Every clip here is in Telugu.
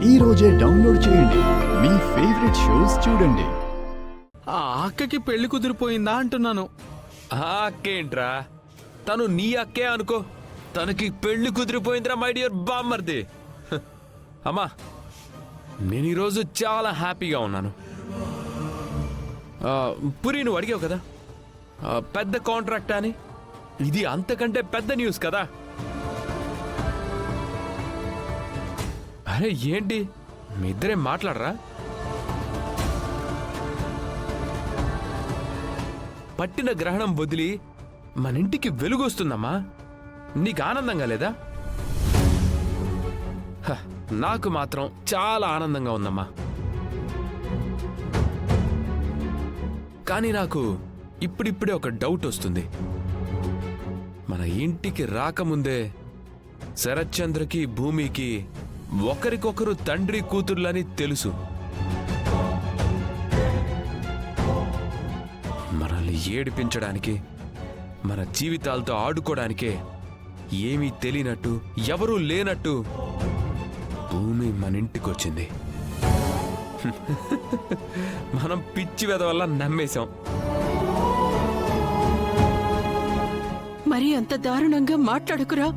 ఈ రోజే డౌన్లోడ్ చేయండి. మీ ఫేవరెట్ షోస్ చూడండి. ఆ అక్కకి పెళ్లి కుదిరిపోయిందా అంటున్నాను. ఆ అక్కేంట్రా, తను నీ అక్కే అనుకో. తనకి పెళ్లి కుదిరిపోయిందిరా మై డియర్ బామ్మర్ది. అమ్మా, నేను ఈరోజు చాలా హ్యాపీగా ఉన్నాను. పురి, నువ్వు అడిగావు కదా పెద్ద కాంట్రాక్ట్ అని. ఇది అంతకంటే పెద్ద న్యూస్ కదా. అరే ఏంటి, మీ ఇద్దరే మాట్లాడరా? పట్టిన గ్రహణం వదిలి మన ఇంటికి వెలుగు వస్తుందమ్మా. నీకు ఆనందంగా లేదా? నాకు మాత్రం చాలా ఆనందంగా ఉందమ్మా. కానీ నాకు ఇప్పుడిప్పుడే ఒక డౌట్ వస్తుంది. మన ఇంటికి రాకముందే శరత్చంద్రకి భూమికి ఒకరికొకరు తండ్రి కూతుర్లని తెలుసు. మనల్ని ఏడిపించడానికి, మన జీవితాలతో ఆడుకోవడానికే ఏమీ తెలియనట్టు, ఎవరూ లేనట్టు భూమి మన ఇంటికి వచ్చింది. మనం పిచ్చి వెద వల్ల నమ్మేశాం. మరి అంత దారుణంగా మాట్లాడుకురా.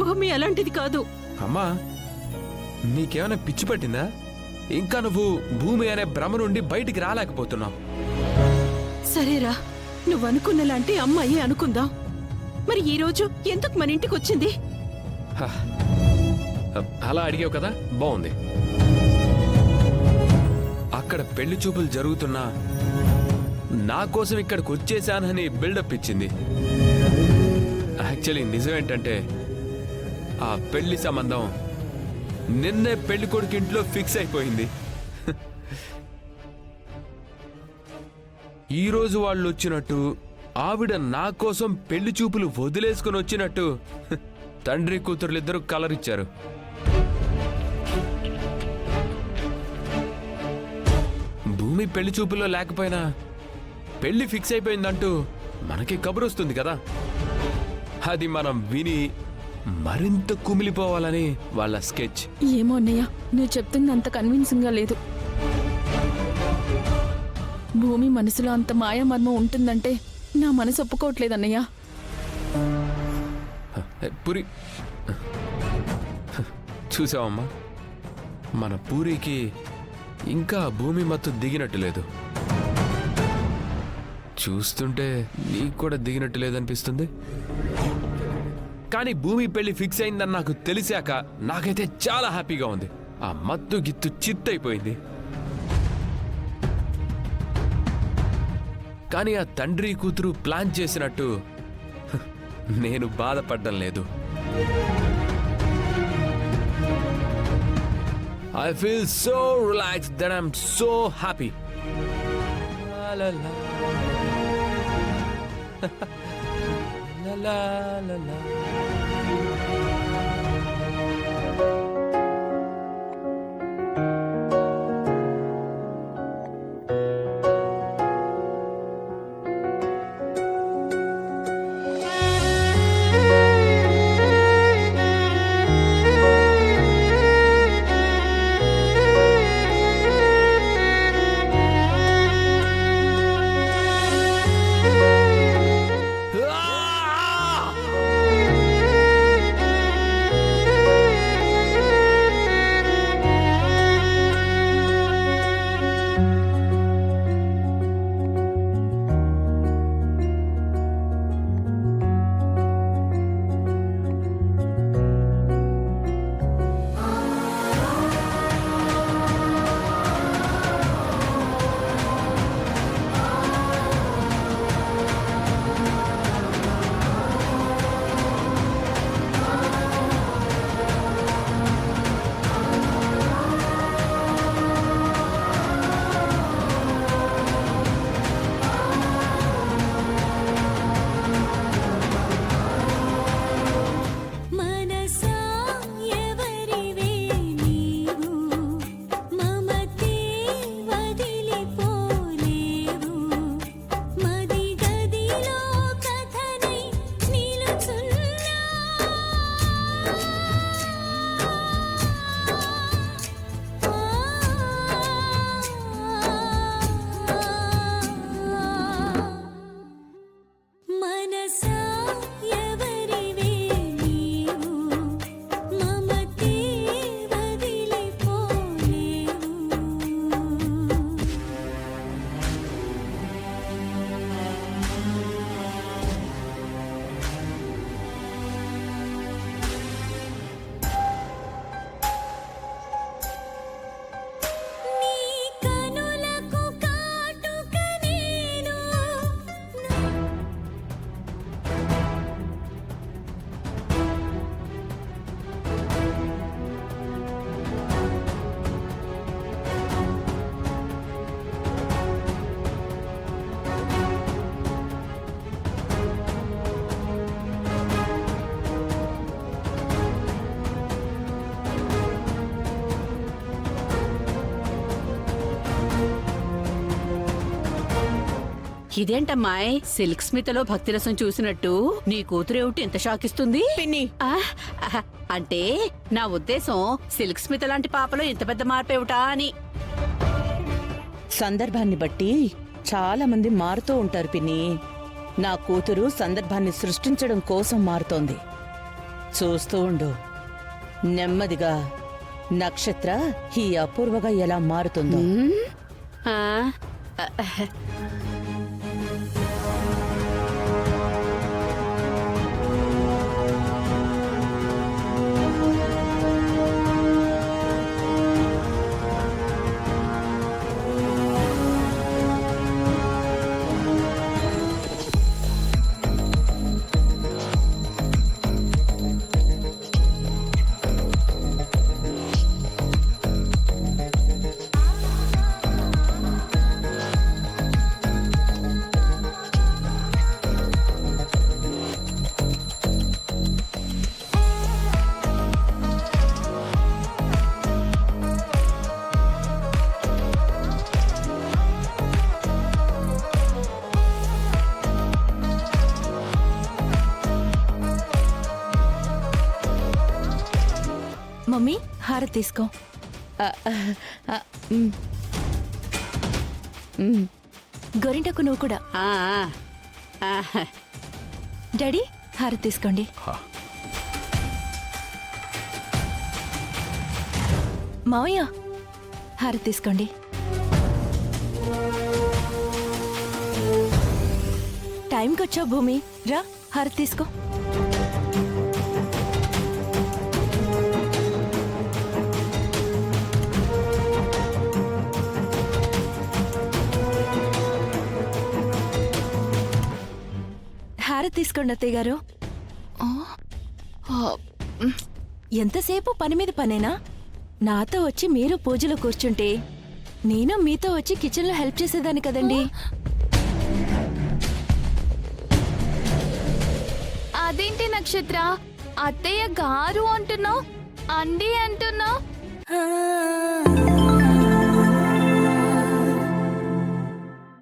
భూమి అలాంటిది కాదు. అమ్మా, నీకేమైనా పిచ్చి పట్టిందా? ఇంకా నువ్వు భూమి అనే భ్రమ నుండి బయటికి రాలేకపోతున్నావు. సరేరా, నువ్వనుకున్నలాంటి అమ్మాయి అనుకుందాం. మరి ఈ రోజు ఎందుకు మన ఇంటికి వచ్చింది? అలా అడిగావు కదా, బాగుంది. అక్కడ పెళ్లి చూపులు జరుగుతున్నా నా కోసం ఇక్కడికి వచ్చేసానని బిల్డప్ ఇచ్చింది. యాక్చువల్లీ నిజం ఏంటంటే, ఆ పెళ్లి సంబంధం నిన్నే పెళ్లి కొడుకు ఇంట్లో ఫిక్స్ అయిపోయింది. ఈరోజు వాళ్ళు వచ్చినట్టు, ఆవిడ నా కోసం పెళ్లి చూపులు వదిలేసుకుని వచ్చినట్టు తండ్రి కూతురులిద్దరూ కలర్ ఇచ్చారు. భూమి పెళ్లి చూపుల్లో లేకపోయినా పెళ్లి ఫిక్స్ అయిపోయిందంటూ మనకి కబురు వస్తుంది కదా. అది మనం విని మరింత కుమిలిపోవాలని వాళ్ళ స్కెచ్. ఏమో అన్నయ్య, నువ్వు చెప్తుంది అంత కన్విన్సింగ్ గా లేదు. భూమి మనసులో అంత మాయామర్మం ఉంటుందంటే నా మనసు ఒప్పుకోవట్లేదు అన్నయ్య. పూరి, చూసావమ్మా, మన పూరికి ఇంకా భూమి మత్తు దిగినట్టు లేదు. చూస్తుంటే నీకు కూడా దిగినట్టు లేదనిపిస్తుంది. కానీ భూమి పెళ్లి ఫిక్స్ అయిందని నాకు తెలిసాక నాకైతే చాలా హ్యాపీగా ఉంది. ఆ మత్తు గిత్తు చిత్తైపోయింది. కానీ ఆ తండ్రి కూతురు ప్లాన్ చేసినట్టు నేను బాధపడ్డం లేదు. I feel so relaxed that I'm so happy. La la la. La la la la. ఇదేంటమ్మాయ్ సిల్క్ స్మితలో భక్తిరసం చూసినట్టు నీ కూతురేమిటి ఎంత షాకిస్తుంది పిన్ని అంటే నా ఉద్దేశం సిల్క్ స్మిత లాంటి పాపలో ఇంత పెద్ద మార్పేమిటా అని. సందర్భాన్ని బట్టి చాలా మంది మారుతూ ఉంటారు పిన్ని. నా కూతురు సందర్భాన్ని సృష్టించడం కోసం మారుతోంది. చూస్తూ ఉండు, నెమ్మదిగా నక్షత్ర ఈ అపూర్వగా ఎలా మారుతుందో. ఆ, మమ్మీ హారతి తీసుకో. ఆ, ఆ, ఆ, ఉమ్. ఉమ్. గోరింటకు నువ్వు కూడా. ఆ, ఆ, డాడీ హారతి తీసుకోండి. మావయ్య హారతి తీసుకోండి. టైంకి వచ్చావు భూమి, రా హారతి తీసుకో. హారతి తీసుకోండి అత్తయ్య గారు. ఎంతసేపు పని మీద పనేనా? నాతో వచ్చి మీరు పూజలో కూర్చుంటే నేను మీతో వచ్చి కిచెన్లో హెల్ప్ చేసేదాన్ని కదండి. అదేంటి నక్షత్ర, అత్తయ్య గారు అంటున్నావు, అండి అంటున్నావు.